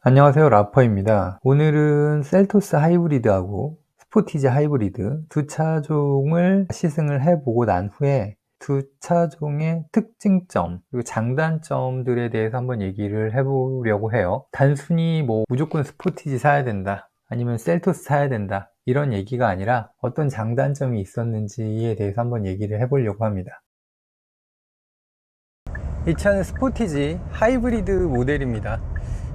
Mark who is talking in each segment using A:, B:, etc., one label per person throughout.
A: 안녕하세요, 라퍼입니다. 오늘은 셀토스 하이브리드하고 스포티지 하이브리드 두 차종을 시승을 해보고 난 후에 두 차종의 특징점 그리고 장단점들에 대해서 한번 얘기를 해보려고 해요. 단순히 무조건 스포티지 사야 된다, 아니면 셀토스 사야 된다, 이런 얘기가 아니라 어떤 장단점이 있었는지에 대해서 한번 얘기를 해보려고 합니다. 이 차는 스포티지 하이브리드 모델입니다.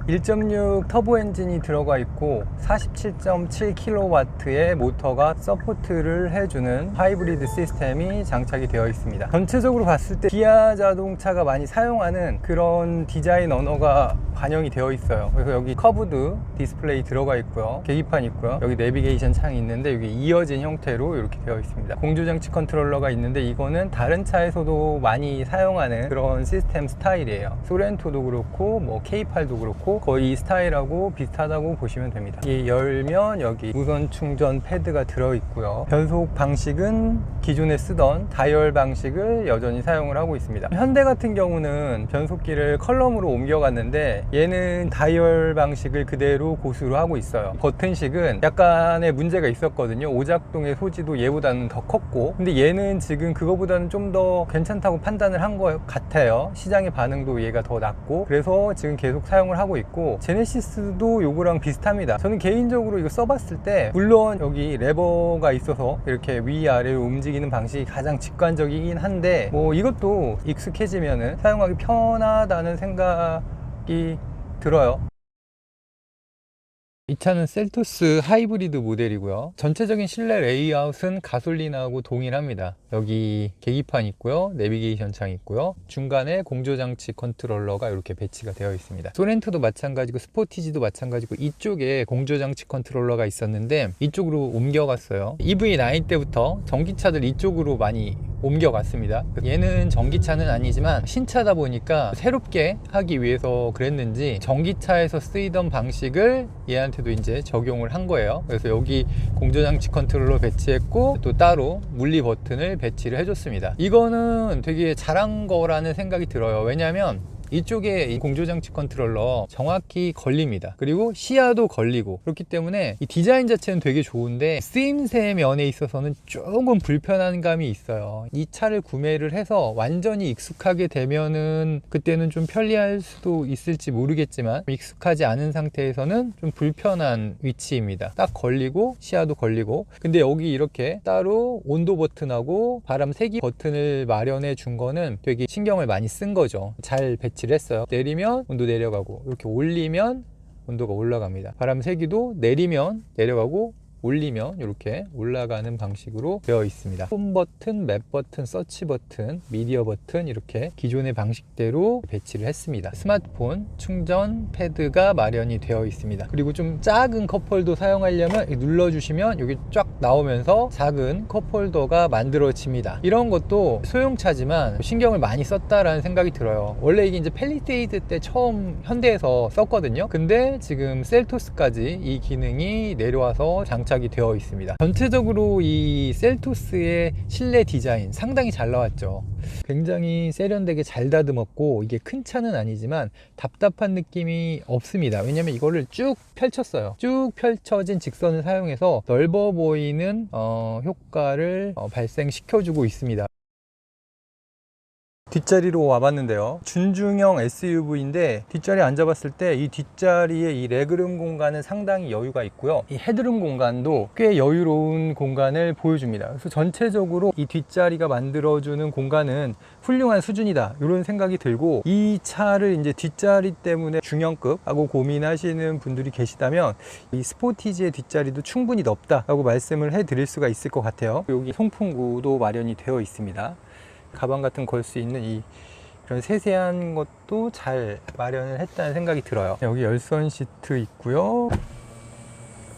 A: 1.6 터보 엔진이 들어가 있고 47.7kW의 모터가 서포트를 해주는 하이브리드 시스템이 장착이 되어 있습니다. 전체적으로 봤을 때 기아 자동차가 많이 사용하는 그런 디자인 언어가 반영이 되어 있어요. 그래서 여기 커브드 디스플레이 들어가 있고요, 계기판 있고요, 여기 내비게이션 창이 있는데 여기 이어진 형태로 이렇게 되어 있습니다. 공조장치 컨트롤러가 있는데 이거는 다른 차에서도 많이 사용하는 그런 시스템 스타일이에요. 소렌토도 그렇고 K8도 그렇고 거의 이 스타일하고 비슷하다고 보시면 됩니다. 이 열면 여기 무선 충전 패드가 들어있고요. 변속 방식은 기존에 쓰던 다이얼 방식을 여전히 사용을 하고 있습니다. 현대 같은 경우는 변속기를 컬럼으로 옮겨갔는데 얘는 다이얼 방식을 그대로 고수로 하고 있어요. 버튼식은 약간의 문제가 있었거든요. 오작동의 소지도 얘보다는 더 컸고, 근데 얘는 지금 그거보다는 좀 더 괜찮다고 판단을 한 것 같아요. 시장의 반응도 얘가 더 낮고, 그래서 지금 계속 사용을 하고 있고, 제네시스도 요거랑 비슷합니다. 저는 개인적으로 이거 써봤을 때 물론 여기 레버가 있어서 이렇게 위아래로 움직이는 방식이 가장 직관적이긴 한데 이것도 익숙해지면은 사용하기 편하다는 생각이 들어요. 이 차는 셀토스 하이브리드 모델이고요. 전체적인 실내 레이아웃은 가솔린하고 동일합니다. 여기 계기판 있고요, 내비게이션 창 있고요, 중간에 공조장치 컨트롤러가 이렇게 배치가 되어 있습니다. 소렌토도 마찬가지고 스포티지도 마찬가지고 이쪽에 공조장치 컨트롤러가 있었는데 이쪽으로 옮겨갔어요. EV9 때부터 전기차들 이쪽으로 많이 옮겨갔습니다. 얘는 전기차는 아니지만 신차다 보니까 새롭게 하기 위해서 그랬는지 전기차에서 쓰이던 방식을 얘한테도 이제 적용을 한 거예요. 그래서 여기 공조장치 컨트롤러 배치했고 또 따로 물리 버튼을 배치를 해줬습니다. 이거는 되게 잘한 거라는 생각이 들어요. 왜냐하면 이쪽에 이 공조장치 컨트롤러 정확히 걸립니다. 그리고 시야도 걸리고, 그렇기 때문에 이 디자인 자체는 되게 좋은데 쓰임새 면에 있어서는 조금 불편한 감이 있어요. 이 차를 구매를 해서 완전히 익숙하게 되면은 그때는 좀 편리할 수도 있을지 모르겠지만, 익숙하지 않은 상태에서는 좀 불편한 위치입니다. 딱 걸리고 시야도 걸리고. 근데 여기 이렇게 따로 온도 버튼하고 바람 세기 버튼을 마련해 준 거는 되게 신경을 많이 쓴 거죠. 잘 배치를 했어요. 내리면 온도 내려가고, 이렇게 올리면 온도가 올라갑니다. 바람 세기도 내리면 내려가고 올리면 이렇게 올라가는 방식으로 되어 있습니다. 홈 버튼, 맵 버튼, 서치 버튼, 미디어 버튼, 이렇게 기존의 방식대로 배치를 했습니다. 스마트폰 충전 패드가 마련이 되어 있습니다. 그리고 좀 작은 컵홀더 사용하려면 눌러주시면 여기 쫙 나오면서 작은 컵홀더가 만들어집니다. 이런 것도 소형차지만 신경을 많이 썼다라는 생각이 들어요. 원래 이게 이제 팰리세이드 때 처음 현대에서 썼거든요. 근데 지금 셀토스까지 이 기능이 내려와서 장착이 되어 있습니다. 전체적으로 이 셀토스의 실내 디자인 상당히 잘 나왔죠. 굉장히 세련되게 잘 다듬었고, 이게 큰 차는 아니지만 답답한 느낌이 없습니다. 왜냐면 이거를 쭉 펼쳤어요. 쭉 펼쳐진 직선을 사용해서 넓어 보이는 효과를 발생시켜주고 있습니다. 뒷자리로 와봤는데요, 준중형 SUV인데 뒷자리에 앉아봤을 때 이 뒷자리에 이 레그룸 공간은 상당히 여유가 있고요, 이 헤드룸 공간도 꽤 여유로운 공간을 보여줍니다. 그래서 전체적으로 이 뒷자리가 만들어주는 공간은 훌륭한 수준이다, 이런 생각이 들고, 이 차를 이제 뒷자리 때문에 중형급 하고 고민하시는 분들이 계시다면 이 스포티지의 뒷자리도 충분히 넓다 라고 말씀을 해 드릴 수가 있을 것 같아요. 여기 송풍구도 마련이 되어 있습니다. 가방 같은 거 걸 수 있는 이런 세세한 것도 잘 마련을 했다는 생각이 들어요. 여기 열선 시트 있고요,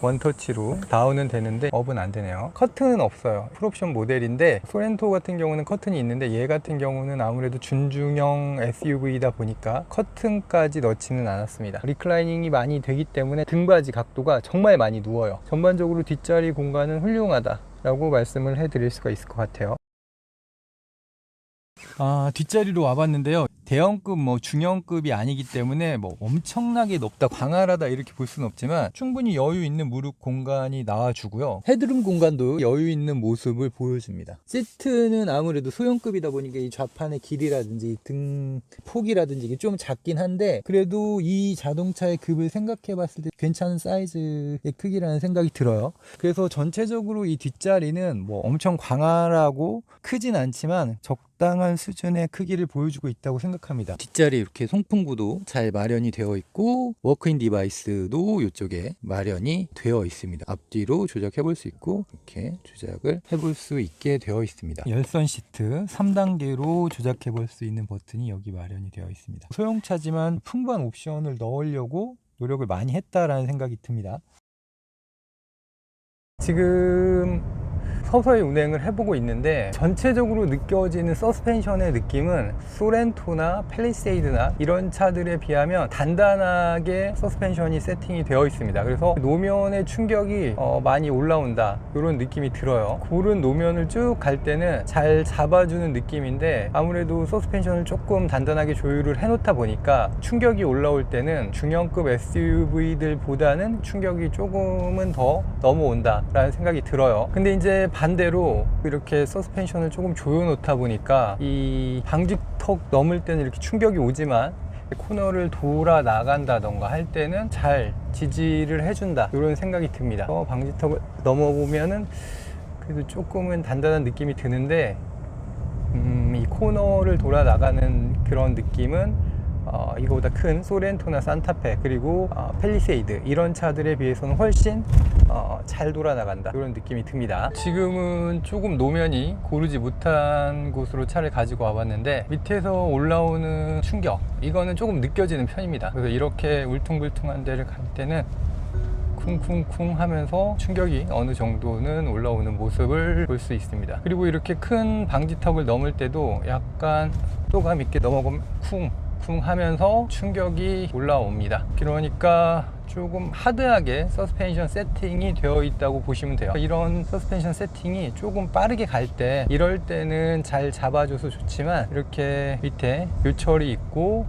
A: 원터치로 다운은 되는데 업은 안 되네요. 커튼은 없어요. 풀옵션 모델인데 소렌토 같은 경우는 커튼이 있는데 얘 같은 경우는 아무래도 준중형 SUV이다 보니까 커튼까지 넣지는 않았습니다. 리클라이닝이 많이 되기 때문에 등받이 각도가 정말 많이 누워요. 전반적으로 뒷자리 공간은 훌륭하다 라고 말씀을 해 드릴 수가 있을 것 같아요. 뒷자리로 와봤는데요. 대형급 중형급이 아니기 때문에 엄청나게 높다, 광활하다 이렇게 볼 수는 없지만 충분히 여유 있는 무릎 공간이 나와주고요. 헤드룸 공간도 여유 있는 모습을 보여줍니다. 시트는 아무래도 소형급이다 보니까 이 좌판의 길이라든지 등 폭이라든지 이게 좀 작긴 한데 그래도 이 자동차의 급을 생각해 봤을 때 괜찮은 사이즈의 크기라는 생각이 들어요. 그래서 전체적으로 이 뒷자리는 엄청 광활하고 크진 않지만 적당한 수준의 크기를 보여주고 있다고 생각합니다. 뒷자리 이렇게 송풍구도 잘 마련이 되어 있고 워크인 디바이스도 이쪽에 마련이 되어 있습니다. 앞뒤로 조작해 볼 수 있고 이렇게 조작을 해볼 수 있게 되어 있습니다. 열선 시트 3단계로 조작해 볼 수 있는 버튼이 여기 마련이 되어 있습니다. 소형차지만 풍부한 옵션을 넣으려고 노력을 많이 했다라는 생각이 듭니다. 지금 서서히 운행을 해보고 있는데 전체적으로 느껴지는 서스펜션의 느낌은 소렌토나 팰리세이드나 이런 차들에 비하면 단단하게 서스펜션이 세팅이 되어 있습니다. 그래서 노면의 충격이 많이 올라온다 이런 느낌이 들어요. 고른 노면을 쭉 갈 때는 잘 잡아주는 느낌인데 아무래도 서스펜션을 조금 단단하게 조율을 해놓다 보니까 충격이 올라올 때는 중형급 SUV들보다는 충격이 조금은 더 넘어온다 라는 생각이 들어요. 근데 이제 반대로 이렇게 서스펜션을 조금 조여 놓다 보니까 이 방지턱 넘을 때는 이렇게 충격이 오지만 코너를 돌아 나간다던가 할 때는 잘 지지를 해준다 이런 생각이 듭니다. 방지턱을 넘어보면은 그래도 조금은 단단한 느낌이 드는데 이 코너를 돌아 나가는 그런 느낌은 이거보다 큰 소렌토나 산타페 그리고 팰리세이드 이런 차들에 비해서는 훨씬 잘 돌아나간다 이런 느낌이 듭니다. 지금은 조금 노면이 고르지 못한 곳으로 차를 가지고 와봤는데 밑에서 올라오는 충격 이거는 조금 느껴지는 편입니다. 그래서 이렇게 울퉁불퉁한 데를 갈 때는 쿵쿵쿵 하면서 충격이 어느 정도는 올라오는 모습을 볼 수 있습니다. 그리고 이렇게 큰 방지턱을 넘을 때도 약간 속도감 있게 넘어가면 쿵 하면서 충격이 올라옵니다. 그러니까 조금 하드하게 서스펜션 세팅이 되어 있다고 보시면 돼요. 이런 서스펜션 세팅이 조금 빠르게 갈 때 이럴 때는 잘 잡아줘서 좋지만 이렇게 밑에 요철이 있고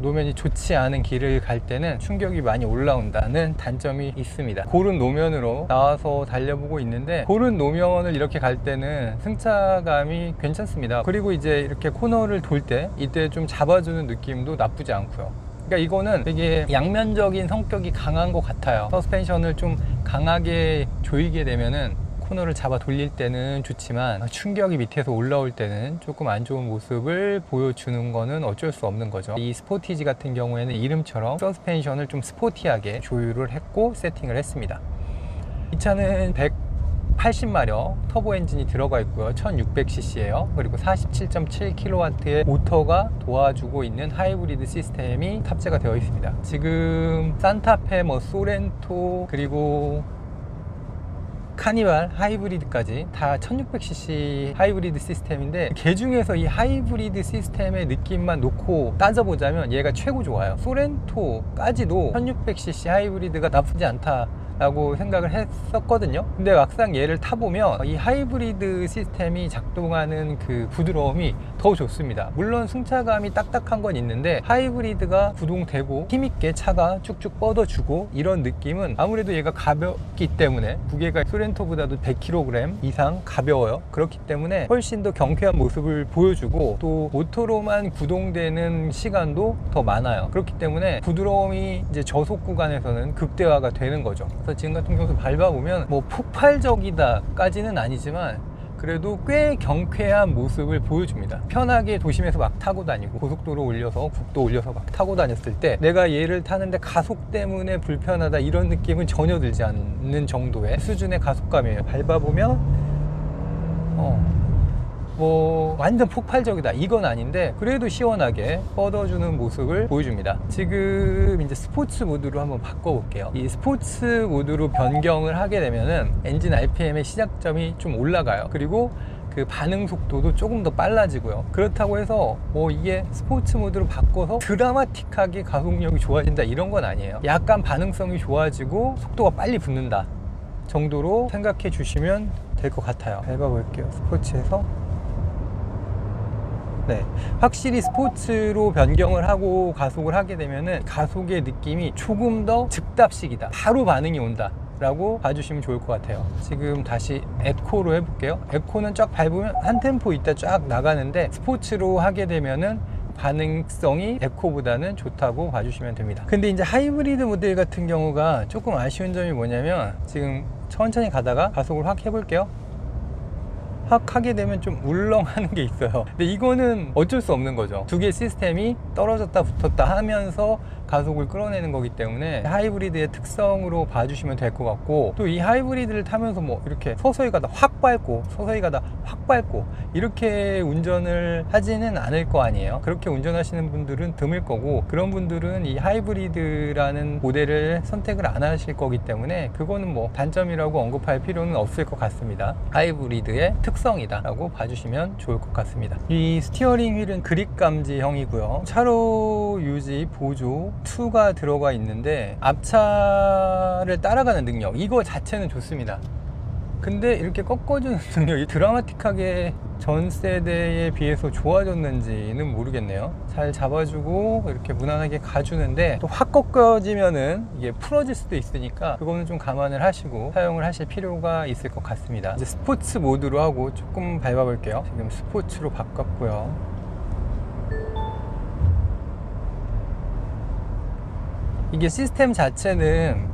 A: 노면이 좋지 않은 길을 갈 때는 충격이 많이 올라온다는 단점이 있습니다. 고른 노면으로 나와서 달려보고 있는데 고른 노면을 이렇게 갈 때는 승차감이 괜찮습니다. 그리고 이제 이렇게 코너를 돌 때 이때 좀 잡아주는 느낌도 나쁘지 않고요. 그러니까 이거는 되게 양면적인 성격이 강한 것 같아요. 서스펜션을 좀 강하게 조이게 되면은 코너를 잡아 돌릴 때는 좋지만 충격이 밑에서 올라올 때는 조금 안 좋은 모습을 보여주는 거는 어쩔 수 없는 거죠. 이 스포티지 같은 경우에는 이름처럼 서스펜션을 좀 스포티하게 조율을 했고 세팅을 했습니다. 이 차는 180마력 터보 엔진이 들어가 있고요. 1600cc예요. 그리고 47.7kW의 모터가 도와주고 있는 하이브리드 시스템이 탑재가 되어 있습니다. 지금 산타페, 소렌토 그리고 카니발 하이브리드까지 다 1600cc 하이브리드 시스템인데 그 중에서 이 하이브리드 시스템의 느낌만 놓고 따져보자면 얘가 최고 좋아요. 소렌토까지도 1600cc 하이브리드가 나쁘지 않다 라고 생각을 했었거든요. 근데 막상 얘를 타보면 이 하이브리드 시스템이 작동하는 그 부드러움이 더 좋습니다. 물론 승차감이 딱딱한 건 있는데 하이브리드가 구동되고 힘있게 차가 쭉쭉 뻗어주고 이런 느낌은 아무래도 얘가 가볍기 때문에 무게가 소렌토보다도 100kg 이상 가벼워요. 그렇기 때문에 훨씬 더 경쾌한 모습을 보여주고 또 모터로만 구동되는 시간도 더 많아요. 그렇기 때문에 부드러움이 이제 저속 구간에서는 극대화가 되는 거죠. 그래서 지금 같은 경우도 밟아보면 폭발적이다까지는 아니지만 그래도 꽤 경쾌한 모습을 보여줍니다. 편하게 도심에서 막 타고 다니고 고속도로 올려서 국도 올려서 막 타고 다녔을 때 내가 얘를 타는데 가속 때문에 불편하다 이런 느낌은 전혀 들지 않는 정도의 수준의 가속감이에요. 밟아보면 완전 폭발적이다 이건 아닌데 그래도 시원하게 뻗어주는 모습을 보여줍니다. 지금 이제 스포츠 모드로 한번 바꿔볼게요. 이 스포츠 모드로 변경을 하게 되면은 엔진 RPM의 시작점이 좀 올라가요. 그리고 그 반응 속도도 조금 더 빨라지고요. 그렇다고 해서 이게 스포츠 모드로 바꿔서 드라마틱하게 가속력이 좋아진다 이런 건 아니에요. 약간 반응성이 좋아지고 속도가 빨리 붙는다 정도로 생각해 주시면 될 것 같아요. 밟아볼게요. 스포츠에서 네, 확실히 스포츠로 변경을 하고 가속을 하게 되면은 가속의 느낌이 조금 더 즉답식이다, 바로 반응이 온다 라고 봐주시면 좋을 것 같아요. 지금 다시 에코로 해볼게요. 에코는 쫙 밟으면 한 템포 있다 쫙 나가는데, 스포츠로 하게 되면은 반응성이 에코보다는 좋다고 봐주시면 됩니다. 근데 이제 하이브리드 모델 같은 경우가 조금 아쉬운 점이 뭐냐면, 지금 천천히 가다가 가속을 확 해볼게요. 확 하게 되면 좀 울렁하는 게 있어요. 근데 이거는 어쩔 수 없는 거죠. 두 개의 시스템이 떨어졌다 붙었다 하면서 가속을 끌어내는 거기 때문에 하이브리드의 특성으로 봐주시면 될 것 같고, 또 이 하이브리드를 타면서 뭐 이렇게 서서히 가다 확 밟고 서서히 가다 확 밟고 이렇게 운전을 하지는 않을 거 아니에요. 그렇게 운전하시는 분들은 드물 거고, 그런 분들은 이 하이브리드라는 모델을 선택을 안 하실 거기 때문에 그거는 뭐 단점이라고 언급할 필요는 없을 것 같습니다. 하이브리드의 특성이다 라고 봐주시면 좋을 것 같습니다. 이 스티어링 휠은 그립 감지형이고요, 차로 유지 보조 2가 들어가 있는데, 앞차를 따라가는 능력 이거 자체는 좋습니다. 근데 이렇게 꺾어주는 능력이 드라마틱하게 전 세대에 비해서 좋아졌는지는 모르겠네요. 잘 잡아주고 이렇게 무난하게 가주는데, 또 확 꺾어지면은 이게 풀어질 수도 있으니까 그거는 좀 감안을 하시고 사용을 하실 필요가 있을 것 같습니다. 이제 스포츠 모드로 하고 조금 밟아 볼게요. 지금 스포츠로 바꿨고요. 이게 시스템 자체는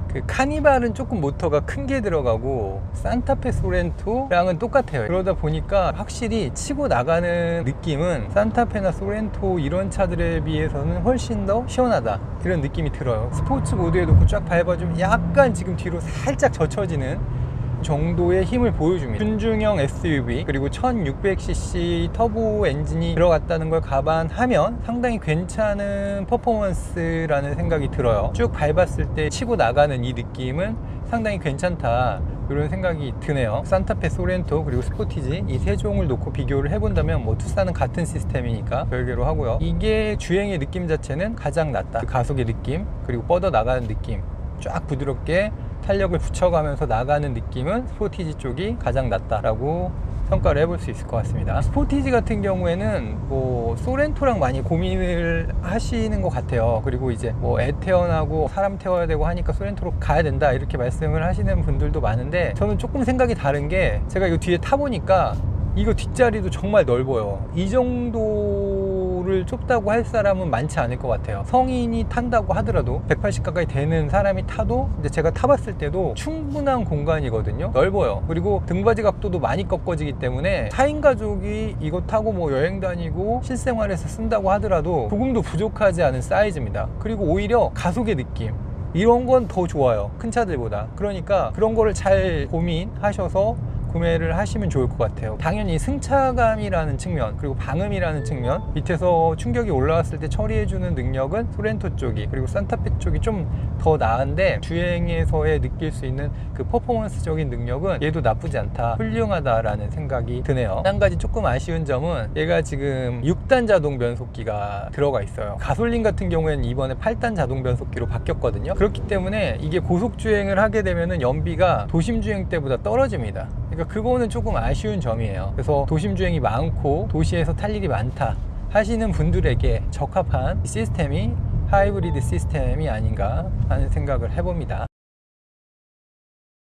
A: 그 카니발은 조금 모터가 큰 게 들어가고 산타페 소렌토랑은 똑같아요. 그러다 보니까 확실히 치고 나가는 느낌은 산타페나 소렌토 이런 차들에 비해서는 훨씬 더 시원하다 이런 느낌이 들어요. 스포츠 모드에 놓고 쫙 밟아주면 약간 지금 뒤로 살짝 젖혀지는 정도의 힘을 보여줍니다. 순중형 SUV 그리고 1600cc 터보 엔진이 들어갔다는 걸 감안하면 상당히 괜찮은 퍼포먼스라는 생각이 들어요. 쭉 밟았을 때 치고 나가는 이 느낌은 상당히 괜찮다 이런 생각이 드네요. 산타페, 소렌토 그리고 스포티지 이 세 종을 놓고 비교를 해본다면 뭐 투싼은 같은 시스템이니까 별개로 하고요. 이게 주행의 느낌 자체는 가장 낫다. 가속의 느낌 그리고 뻗어 나가는 느낌, 쫙 부드럽게 탄력을 붙여가면서 나가는 느낌은 스포티지 쪽이 가장 낫다라고 평가를 해볼 수 있을 것 같습니다. 스포티지 같은 경우에는 뭐 소렌토랑 많이 고민을 하시는 것 같아요. 그리고 이제 뭐 애 태어나고 사람 태워야 되고 하니까 소렌토로 가야 된다 이렇게 말씀을 하시는 분들도 많은데, 저는 조금 생각이 다른 게, 제가 이거 뒤에 타보니까 이거 뒷자리도 정말 넓어요. 이 정도를 좁다고 할 사람은 많지 않을 것 같아요. 성인이 탄다고 하더라도 180 가까이 되는 사람이 타도 이제 제가 타봤을 때도 충분한 공간이거든요. 넓어요. 그리고 등받이 각도도 많이 꺾어지기 때문에 4인 가족이 이거 타고 뭐 여행 다니고 실생활에서 쓴다고 하더라도 조금도 부족하지 않은 사이즈입니다. 그리고 오히려 가속의 느낌 이런 건 더 좋아요, 큰 차들보다. 그러니까 그런 거를 잘 고민하셔서 구매를 하시면 좋을 것 같아요. 당연히 승차감이라는 측면 그리고 방음이라는 측면, 밑에서 충격이 올라왔을 때 처리해주는 능력은 소렌토 쪽이 그리고 산타페 쪽이 좀 더 나은데, 주행에서의 느낄 수 있는 그 퍼포먼스적인 능력은 얘도 나쁘지 않다, 훌륭하다라는 생각이 드네요. 한 가지 조금 아쉬운 점은 얘가 지금 6단 자동 변속기가 들어가 있어요. 가솔린 같은 경우에는 이번에 8단 자동 변속기로 바뀌었거든요. 그렇기 때문에 이게 고속주행을 하게 되면은 연비가 도심주행 때보다 떨어집니다. 그러니까 그거는 조금 아쉬운 점이에요. 그래서 도심주행이 많고 도시에서 탈 일이 많다 하시는 분들에게 적합한 시스템이 하이브리드 시스템이 아닌가 하는 생각을 해봅니다.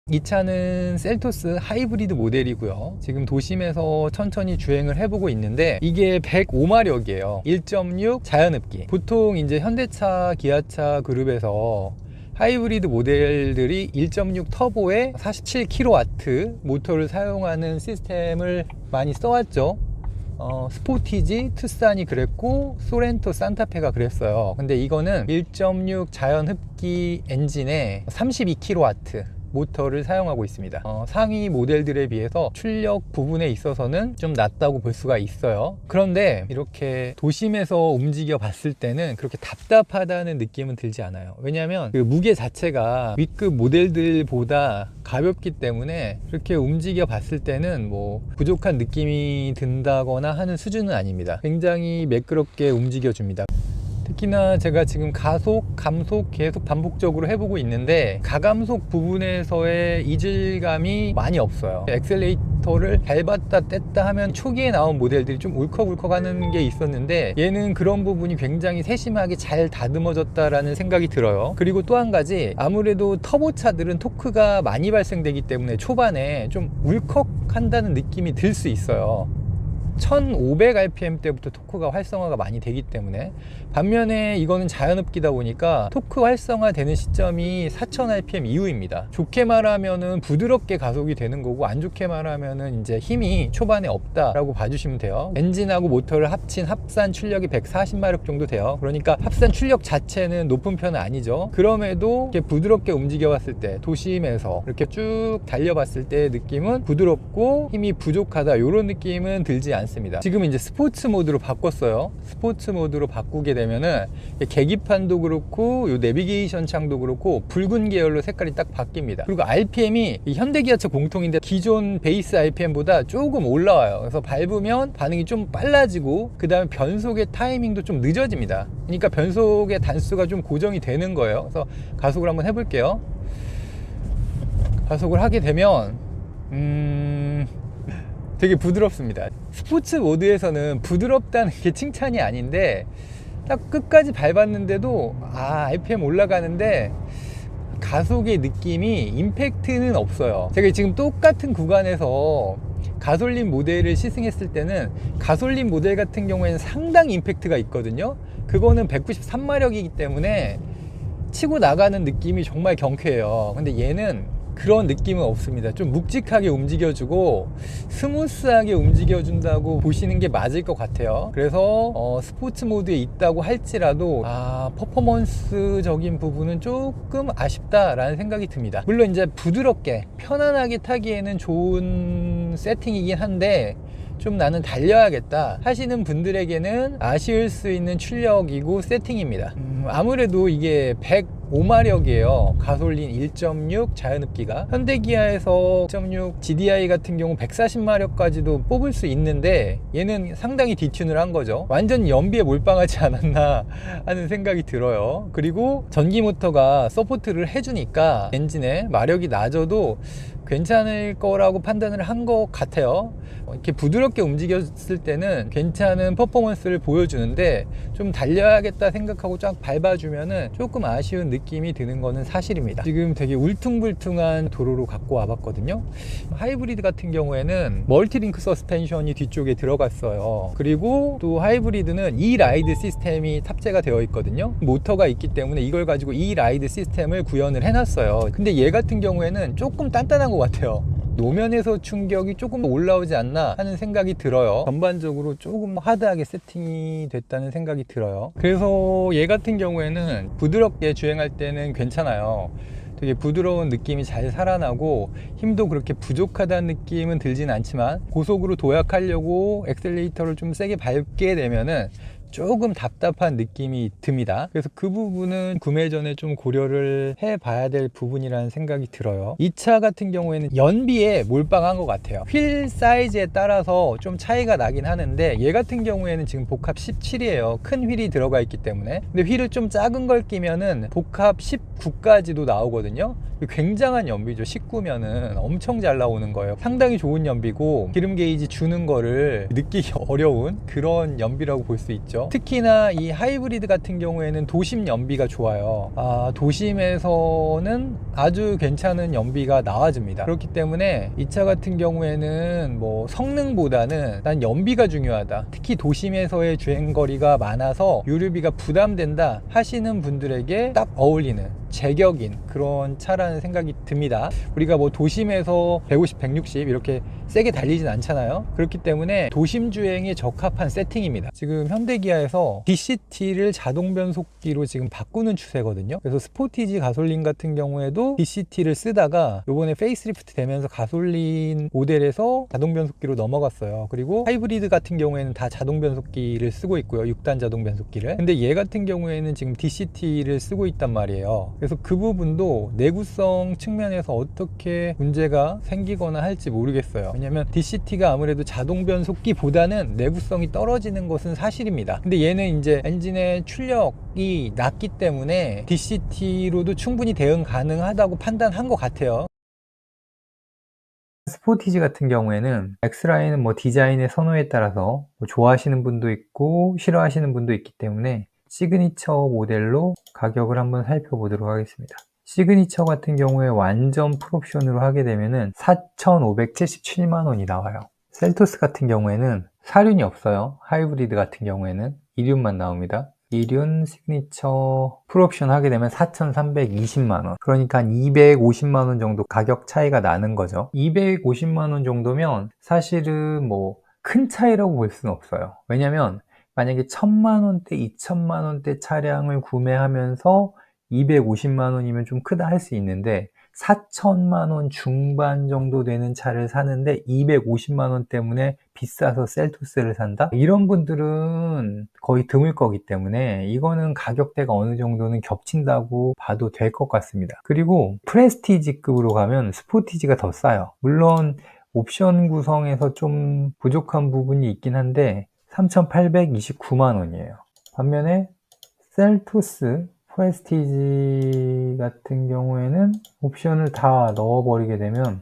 A: 이 차는 셀토스 하이브리드 모델이고요. 지금 도심에서 천천히 주행을 해보고 있는데, 이게 105마력이에요 1.6 자연흡기. 보통 이제 현대차, 기아차 그룹에서 하이브리드 모델들이 1.6 터보에 47kW 모터를 사용하는 시스템을 많이 써왔죠. 스포티지, 투싼이 그랬고 소렌토, 산타페가 그랬어요. 근데 이거는 1.6 자연흡기 엔진에 32kW 모터를 사용하고 있습니다. 상위 모델들에 비해서 출력 부분에 있어서는 좀 낮다고 볼 수가 있어요. 그런데 이렇게 도심에서 움직여 봤을 때는 그렇게 답답하다는 느낌은 들지 않아요. 왜냐하면 그 무게 자체가 윗급 모델들보다 가볍기 때문에 그렇게 움직여 봤을 때는 뭐 부족한 느낌이 든다거나 하는 수준은 아닙니다. 굉장히 매끄럽게 움직여 줍니다. 특히나 제가 지금 가속, 감속 계속 반복적으로 해보고 있는데 가감속 부분에서의 이질감이 많이 없어요. 엑셀레이터 액셀레이터를 밟았다 뗐다 하면 초기에 나온 모델들이 좀 울컥울컥 하는 게 있었는데, 얘는 그런 부분이 굉장히 세심하게 잘 다듬어졌다라는 생각이 들어요. 그리고 또 한 가지, 아무래도 터보차들은 토크가 많이 발생되기 때문에 초반에 좀 울컥한다는 느낌이 들 수 있어요. 1500rpm 때부터 토크가 활성화가 많이 되기 때문에. 반면에 이거는 자연흡기다 보니까 토크 활성화 되는 시점이 4000rpm 이후입니다. 좋게 말하면은 부드럽게 가속이 되는 거고, 안 좋게 말하면은 이제 힘이 초반에 없다라고 봐주시면 돼요. 엔진하고 모터를 합친 합산 출력이 140마력 정도 돼요. 그러니까 합산 출력 자체는 높은 편은 아니죠. 그럼에도 이렇게 부드럽게 움직여 봤을 때, 도심에서 이렇게 쭉 달려봤을 때 느낌은 부드럽고 힘이 부족하다, 이런 느낌은 들지 않습니다. 지금 이제 스포츠 모드로 바꿨어요. 스포츠 모드로 바꾸게 되면은 계기판도 그렇고 요 내비게이션 창도 그렇고 붉은 계열로 색깔이 딱 바뀝니다. 그리고 RPM이 현대기아차 공통인데 기존 베이스 RPM보다 조금 올라와요. 그래서 밟으면 반응이 좀 빨라지고, 그 다음에 변속의 타이밍도 좀 늦어집니다. 그러니까 변속의 단수가 좀 고정이 되는 거예요. 그래서 가속을 한번 해볼게요. 가속을 하게 되면 되게 부드럽습니다. 스포츠 모드에서는 부드럽다는 게 칭찬이 아닌데, 딱 끝까지 밟았는데도 RPM 올라가는데 가속의 느낌이, 임팩트는 없어요. 제가 지금 똑같은 구간에서 가솔린 모델을 시승했을 때는 가솔린 모델 같은 경우에는 상당히 임팩트가 있거든요. 그거는 193마력이기 때문에 치고 나가는 느낌이 정말 경쾌해요. 근데 얘는 그런 느낌은 없습니다. 좀 묵직하게 움직여주고 스무스하게 움직여준다고 보시는 게 맞을 것 같아요. 그래서 스포츠 모드에 있다고 할지라도 퍼포먼스적인 부분은 조금 아쉽다라는 생각이 듭니다. 물론 이제 부드럽게 편안하게 타기에는 좋은 세팅이긴 한데, 좀 나는 달려야겠다 하시는 분들에게는 아쉬울 수 있는 출력이고 세팅입니다. 아무래도 이게 105마력이에요 가솔린 1.6 자연흡기가. 현대기아에서 1.6 GDI 같은 경우 140마력까지도 뽑을 수 있는데, 얘는 상당히 디튠을 한 거죠. 완전 연비에 몰빵하지 않았나 하는 생각이 들어요. 그리고 전기 모터가 서포트를 해주니까 엔진에 마력이 낮아도 괜찮을 거라고 판단을 한 것 같아요. 이렇게 부드럽게 움직였을 때는 괜찮은 퍼포먼스를 보여주는데, 좀 달려야겠다 생각하고 쫙 밟아주면은 조금 아쉬운 느낌이 드는 거는 사실입니다. 지금 되게 울퉁불퉁한 도로로 갖고 와봤거든요. 하이브리드 같은 경우에는 멀티링크 서스펜션이 뒤쪽에 들어갔어요. 그리고 또 하이브리드는 E-라이드 시스템이 탑재가 되어 있거든요. 모터가 있기 때문에 이걸 가지고 E-라이드 시스템을 구현을 해놨어요. 근데 얘 같은 경우에는 조금 단단한 것 같아요. 노면에서 충격이 조금 올라오지 않나 하는 생각이 들어요. 전반적으로 조금 하드하게 세팅이 됐다는 생각이 들어요. 그래서 얘 같은 경우에는 부드럽게 주행할 때는 괜찮아요. 되게 부드러운 느낌이 잘 살아나고 힘도 그렇게 부족하다는 느낌은 들진 않지만, 고속으로 도약하려고 엑셀레이터를 좀 세게 밟게 되면은 조금 답답한 느낌이 듭니다. 그래서 그 부분은 구매 전에 좀 고려를 해봐야 될 부분이라는 생각이 들어요. 이 차 같은 경우에는 연비에 몰빵한 것 같아요. 휠 사이즈에 따라서 좀 차이가 나긴 하는데, 얘 같은 경우에는 지금 복합 17이에요 큰 휠이 들어가 있기 때문에. 근데 휠을 좀 작은 걸 끼면은 복합 19까지도 나오거든요. 굉장한 연비죠. 19면은 엄청 잘 나오는 거예요. 상당히 좋은 연비고, 기름 게이지 주는 거를 느끼기 어려운 그런 연비라고 볼 수 있죠. 특히나 이 하이브리드 같은 경우에는 도심 연비가 좋아요. 도심에서는 아주 괜찮은 연비가 나와줍니다. 그렇기 때문에 이 차 같은 경우에는 뭐 성능보다는 난 연비가 중요하다, 특히 도심에서의 주행거리가 많아서 유류비가 부담된다 하시는 분들에게 딱 어울리는 제격인 그런 차라는 생각이 듭니다. 우리가 뭐 도심에서 150, 160 이렇게 세게 달리진 않잖아요. 그렇기 때문에 도심 주행에 적합한 세팅입니다. 지금 현대기아에서 DCT를 자동 변속기로 지금 바꾸는 추세거든요. 그래서 스포티지 가솔린 같은 경우에도 DCT를 쓰다가 요번에 페이스리프트 되면서 가솔린 모델에서 자동 변속기로 넘어갔어요. 그리고 하이브리드 같은 경우에는 다 자동 변속기를 쓰고 있고요, 6단 자동 변속기를. 근데 얘 같은 경우에는 지금 DCT를 쓰고 있단 말이에요. 그래서 그 부분도 내구성 측면에서 어떻게 문제가 생기거나 할지 모르겠어요. 왜냐면 DCT가 아무래도 자동 변속기보다는 내구성이 떨어지는 것은 사실입니다. 근데 얘는 이제 엔진의 출력이 낮기 때문에 DCT로도 충분히 대응 가능하다고 판단한 것 같아요. 스포티지 같은 경우에는 엑스라인은 뭐 디자인의 선호에 따라서 뭐 좋아하시는 분도 있고 싫어하시는 분도 있기 때문에 시그니처 모델로 가격을 한번 살펴보도록 하겠습니다. 시그니처 같은 경우에 완전 풀옵션으로 하게 되면은 4,577만 원이 나와요. 셀토스 같은 경우에는 사륜이 없어요. 하이브리드 같은 경우에는 이륜만 나옵니다. 이륜 시그니처 풀옵션 하게 되면 4,320만원. 그러니까 한 250만원 정도 가격 차이가 나는 거죠. 250만원 정도면 사실은 뭐 큰 차이라고 볼 수는 없어요. 왜냐면 만약에 1,000만원대, 2,000만원대 차량을 구매하면서 250만원이면 좀 크다 할 수 있는데 4천만원 중반 정도 되는 차를 사는데 250만원 때문에 비싸서 셀토스를 산다? 이런 분들은 거의 드물 거기 때문에 이거는 가격대가 어느 정도는 겹친다고 봐도 될 것 같습니다. 그리고 프레스티지급으로 가면 스포티지가 더 싸요. 물론 옵션 구성에서 좀 부족한 부분이 있긴 한데 3,829만원이에요. 반면에 셀토스 프레스티지 같은 경우에는 옵션을 다 넣어버리게 되면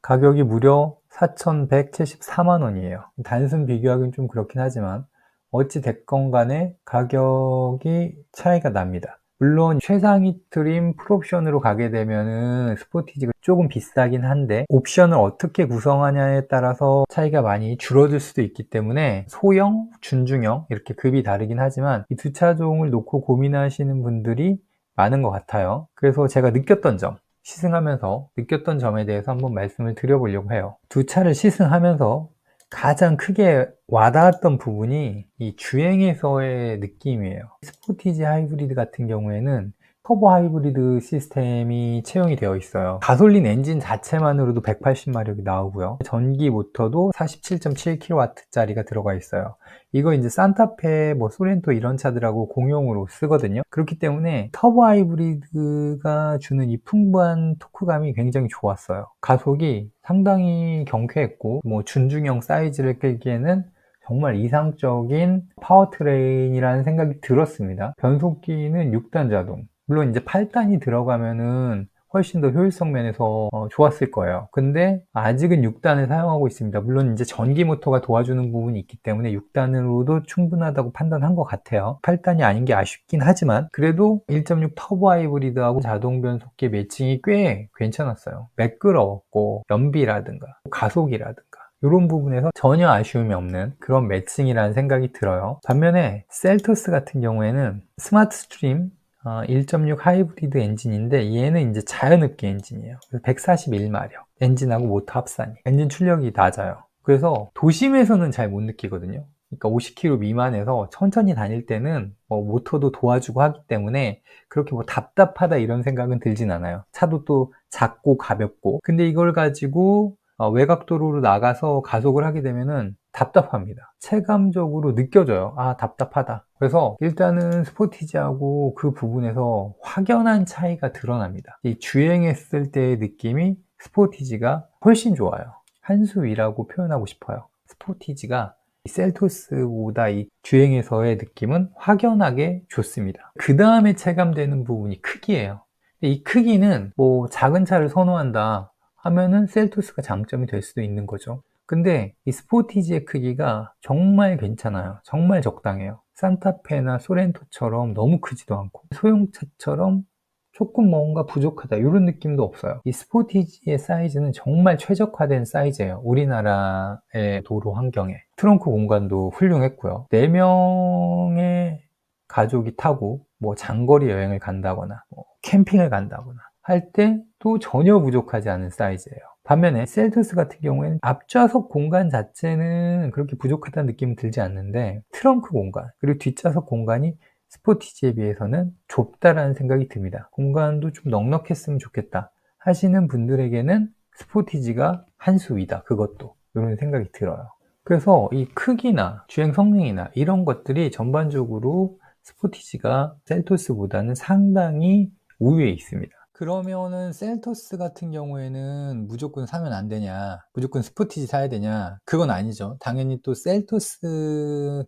A: 가격이 무려 4,174만원이에요. 단순 비교하기는 좀 그렇긴 하지만 어찌 됐건 간에 가격이 차이가 납니다. 물론 최상위 트림 풀옵션으로 가게 되면은 스포티지가 조금 비싸긴 한데 옵션을 어떻게 구성하냐에 따라서 차이가 많이 줄어들 수도 있기 때문에 소형, 준중형 이렇게 급이 다르긴 하지만 이 두 차종을 놓고 고민하시는 분들이 많은 것 같아요. 그래서 제가 느꼈던 점, 시승하면서 느꼈던 점에 대해서 한번 말씀을 드려보려고 해요. 두 차를 시승하면서 가장 크게 와닿았던 부분이 이 주행에서의 느낌이에요. 스포티지 하이브리드 같은 경우에는 터보 하이브리드 시스템이 채용이 되어 있어요. 가솔린 엔진 자체만으로도 180마력이 나오고요. 전기 모터도 47.7kW짜리가 들어가 있어요. 이거 이제 산타페, 뭐 소렌토 이런 차들하고 공용으로 쓰거든요. 그렇기 때문에 터보 하이브리드가 주는 이 풍부한 토크감이 굉장히 좋았어요. 가속이 상당히 경쾌했고, 뭐 준중형 사이즈를 끌기에는 정말 이상적인 파워트레인이라는 생각이 들었습니다. 변속기는 6단 자동. 물론 이제 8단이 들어가면은 훨씬 더 효율성 면에서 좋았을 거예요. 근데 아직은 6단을 사용하고 있습니다. 물론 이제 전기 모터가 도와주는 부분이 있기 때문에 6단으로도 충분하다고 판단한 것 같아요. 8단이 아닌 게 아쉽긴 하지만 그래도 1.6 터보 하이브리드하고 자동 변속기 매칭이 꽤 괜찮았어요. 매끄러웠고 연비라든가 가속이라든가 이런 부분에서 전혀 아쉬움이 없는 그런 매칭이라는 생각이 들어요. 반면에 셀토스 같은 경우에는 스마트 스트림 1.6 하이브리드 엔진인데 얘는 이제 자연흡기 엔진이에요. 141마력 엔진하고 모터 합산이 엔진 출력이 낮아요. 그래서 도심에서는 잘 못 느끼거든요. 그러니까 50km 미만에서 천천히 다닐 때는 뭐 모터도 도와주고 하기 때문에 그렇게 뭐 답답하다 이런 생각은 들진 않아요. 차도 또 작고 가볍고. 근데 이걸 가지고 외곽도로로 나가서 가속을 하게 되면은 답답합니다. 체감적으로 느껴져요. 아, 답답하다. 그래서 일단은 스포티지하고 그 부분에서 확연한 차이가 드러납니다. 이 주행했을 때의 느낌이 스포티지가 훨씬 좋아요. 한 수 위라고 표현하고 싶어요. 스포티지가 셀토스보다 이 주행에서의 느낌은 확연하게 좋습니다. 그 다음에 체감되는 부분이 크기예요. 이 크기는 뭐 작은 차를 선호한다 하면은 셀토스가 장점이 될 수도 있는 거죠. 근데 이 스포티지의 크기가 정말 괜찮아요. 정말 적당해요. 산타페나 소렌토처럼 너무 크지도 않고 소형차처럼 조금 뭔가 부족하다 이런 느낌도 없어요. 이 스포티지의 사이즈는 정말 최적화된 사이즈예요. 우리나라의 도로 환경에. 트렁크 공간도 훌륭했고요. 4명의 가족이 타고 뭐 장거리 여행을 간다거나 뭐 캠핑을 간다거나 할 때 또 전혀 부족하지 않은 사이즈예요. 반면에 셀토스 같은 경우에는 앞좌석 공간 자체는 그렇게 부족하다는 느낌은 들지 않는데 트렁크 공간 그리고 뒷좌석 공간이 스포티지에 비해서는 좁다라는 생각이 듭니다. 공간도 좀 넉넉했으면 좋겠다 하시는 분들에게는 스포티지가 한 수 위다. 그것도 이런 생각이 들어요. 그래서 이 크기나 주행 성능이나 이런 것들이 전반적으로 스포티지가 셀토스보다는 상당히 우위에 있습니다. 그러면은 셀토스 같은 경우에는 무조건 사면 안 되냐, 무조건 스포티지 사야 되냐? 그건 아니죠. 당연히 또 셀토스가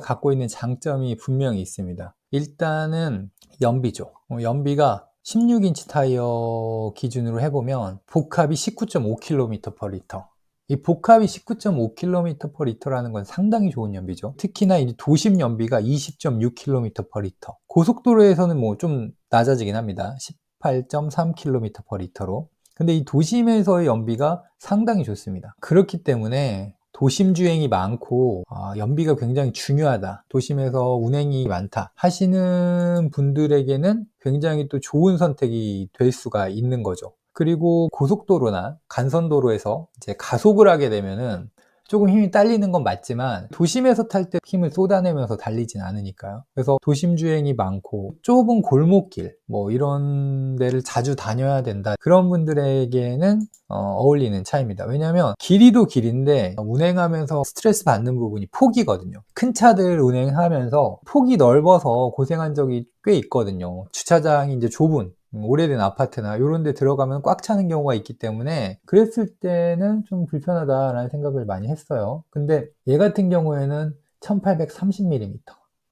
A: 갖고 있는 장점이 분명히 있습니다. 일단은 연비죠. 연비가 16인치 타이어 기준으로 해보면 복합이 19.5km/리터. 이 복합이 19.5km/리터라는 건 상당히 좋은 연비죠. 특히나 이 도심 연비가 20.6km/리터. 고속도로에서는 뭐 좀 낮아지긴 합니다. 18.3km/리터로. 근데 이 도심에서의 연비가 상당히 좋습니다. 그렇기 때문에 도심 주행이 많고 연비가 굉장히 중요하다, 도심에서 운행이 많다 하시는 분들에게는 굉장히 또 좋은 선택이 될 수가 있는 거죠. 그리고 고속도로나 간선도로에서 이제 가속을 하게 되면은 조금 힘이 딸리는 건 맞지만 도심에서 탈 때 힘을 쏟아내면서 달리진 않으니까요. 그래서 도심 주행이 많고 좁은 골목길 뭐 이런 데를 자주 다녀야 된다, 그런 분들에게는 어울리는 차입니다. 왜냐하면 길이도 길인데 운행하면서 스트레스 받는 부분이 폭이거든요. 큰 차들 운행하면서 폭이 넓어서 고생한 적이 꽤 있거든요. 주차장이 이제 좁은 오래된 아파트나 이런 데 들어가면 꽉 차는 경우가 있기 때문에 그랬을 때는 좀 불편하다라는 생각을 많이 했어요. 근데 얘 같은 경우에는 1830mm,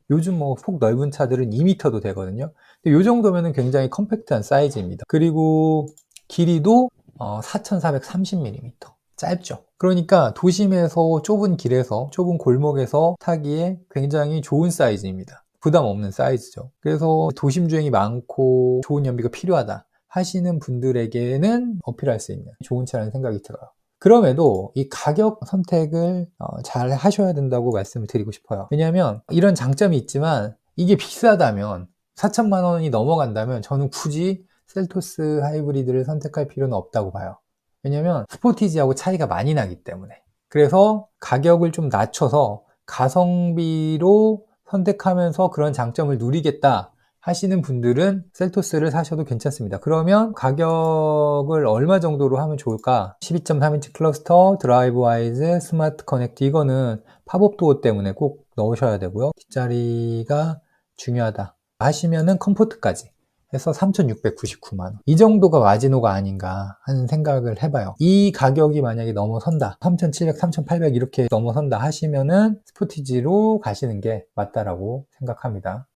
A: 요즘 뭐 폭 넓은 차들은 2m도 되거든요. 근데 요 정도면은 굉장히 컴팩트한 사이즈입니다. 그리고 길이도 4430mm, 짧죠. 그러니까 도심에서 좁은 길에서 좁은 골목에서 타기에 굉장히 좋은 사이즈입니다. 부담 없는 사이즈죠. 그래서 도심 주행이 많고 좋은 연비가 필요하다 하시는 분들에게는 어필할 수 있는 좋은 차라는 생각이 들어요. 그럼에도 이 가격 선택을 잘 하셔야 된다고 말씀을 드리고 싶어요. 왜냐하면 이런 장점이 있지만 이게 비싸다면 4천만 원이 넘어간다면 저는 굳이 셀토스 하이브리드를 선택할 필요는 없다고 봐요. 왜냐하면 스포티지하고 차이가 많이 나기 때문에. 그래서 가격을 좀 낮춰서 가성비로 선택하면서 그런 장점을 누리겠다 하시는 분들은 셀토스를 사셔도 괜찮습니다. 그러면 가격을 얼마 정도로 하면 좋을까? 12.3인치 클러스터, 드라이브 와이즈, 스마트 커넥트, 이거는 팝업 도어 때문에 꼭 넣으셔야 되고요. 뒷자리가 중요하다 하시면은 컴포트까지 해서 3,699만 원. 이 정도가 마지노가 아닌가 하는 생각을 해봐요. 이 가격이 만약에 넘어선다, 3,700, 3,800 이렇게 넘어선다 하시면은 스포티지로 가시는 게 맞다라고 생각합니다.